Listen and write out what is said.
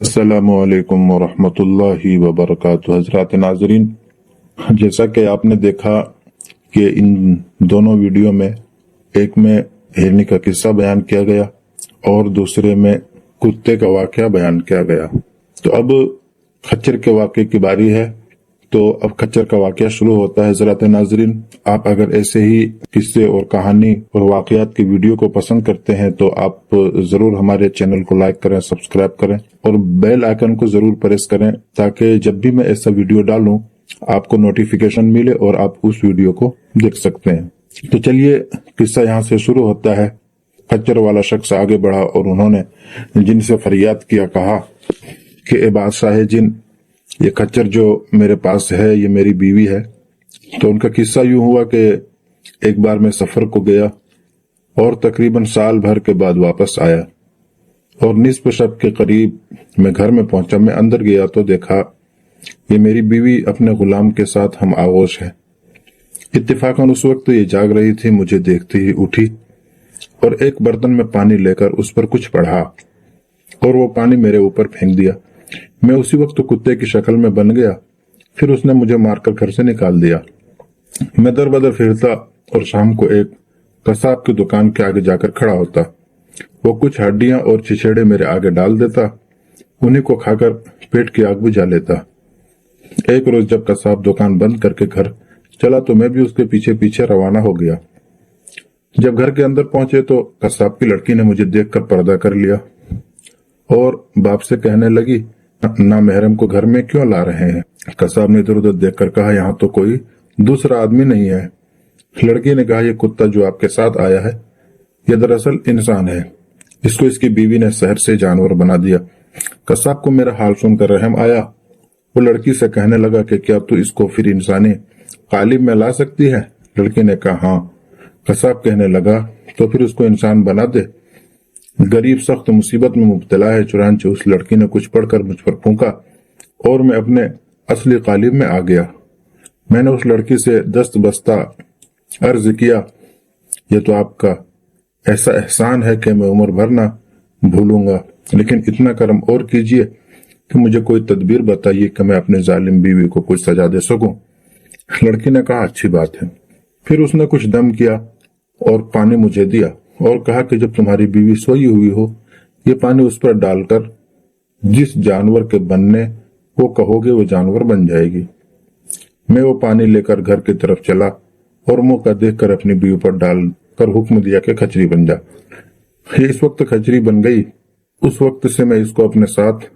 अस्सलामुअलैकुम वरहमतुल्लाहि वबरकातुहू। हज़रात नाज़रीन, जैसा कि आपने देखा कि इन दोनों वीडियो में एक में हिरनी का किस्सा बयान किया गया और दूसरे में कुत्ते का वाक़या बयान किया गया। तो अब खच्चर के वाक़े की बारी है। तो अब खच्चर का वाक़या शुरू होता है। हज़रात नाज़रीन, आप अगर ऐसे ही किस्से और कहानी और वाक़यात की वीडियो को पसंद करते हैं तो आप जरूर हमारे चैनल को लाइक करें, सब्सक्राइब करें और बेल आइकन को जरूर प्रेस करें ताकि जब भी मैं ऐसा वीडियो डालूं आपको नोटिफिकेशन मिले और आप उस वीडियो को देख सकते हैं। तो चलिए, किस्सा यहाँ से शुरू होता है। खच्चर वाला शख्स आगे बढ़ा और उन्होंने जिन से फरियाद किया, कहा कि ए बादशाह जिन, ये खच्चर जो मेरे पास है ये मेरी बीवी है। तो उनका किस्सा यूं हुआ कि एक बार मैं सफर को गया और तकरीबन साल भर के बाद वापस आया और निस्फ शब के करीब मैं घर में पहुंचा। मैं अंदर गया तो देखा ये मेरी बीवी अपने गुलाम के साथ हम आगोश है। इत्तेफाकन उस वक्त ये जाग रही थी। मुझे देखते ही उठी और एक बर्तन में पानी लेकर उस पर कुछ पढ़ा और वो पानी मेरे ऊपर फेंक दिया। मैं उसी वक्त कुत्ते की शक्ल में बन गया। फिर उसने मुझे मारकर घर से निकाल दिया। मैं दर बदर फिरता और शाम को एक कसाब की दुकान के आगे जाकर खड़ा होता। वो कुछ हड्डियां और छिछेड़े मेरे आगे डाल देता। उन्हीं को खाकर पेट की आग बुझा लेता। एक रोज जब कसाब दुकान बंद करके घर चला तो मैं भी उसके पीछे पीछे रवाना हो गया। जब घर के अंदर पहुंचे तो कसाब की लड़की ने मुझे देखकर पर्दा कर लिया और बाप से कहने लगी, ना महरम को घर में क्यों ला रहे हैं? कसाब ने इधर उधर देखकर कहा, यहाँ तो कोई दूसरा आदमी नहीं है। लड़की ने कहा, ये कुत्ता जो आपके साथ आया है ये दरअसल इंसान है। इसको इसकी बीवी ने शहर से जानवर बना दिया। कसाब को मेरा हाल सुनकर रहम आया। वो लड़की से कहने लगा कि क्या तू इसको फिर इंसानी कालिब में ला सकती है? लड़की ने कहा, हाँ। कसाब कहने लगा, तो फिर उसको इंसान बना दे। गरीब सख्त मुसीबत में मुब्तला है। चुनांचे उस लड़की ने कुछ पढ़कर मुझ पर फूंका और मैं अपने असली कालिब में आ गया। मैंने उस लड़की से दस्त बस्ता अर्ज किया, ये तो आपका ऐसा एहसान है कि मैं उम्र भर ना भूलूंगा, लेकिन इतना करम और कीजिए कि मुझे कोई तदबीर बताइए कि मैं अपने जालिम बीवी को कुछ सजा दे सकूं। लड़की ने कहा, अच्छी बात है। फिर उसने कुछ दम किया और पानी मुझे दिया और कहा कि जब तुम्हारी बीवी सोई हुई हो ये पानी उस पर डालकर जिस जानवर के बनने वो कहोगे वो जानवर बन जाएगी। मैं वो पानी लेकर घर की तरफ चला और मौका देखकर अपनी बीवी पर डालकर हुक्म दिया कि खचरी बन जा। ये इस वक्त खचरी बन गई। उस वक्त से मैं इसको अपने साथ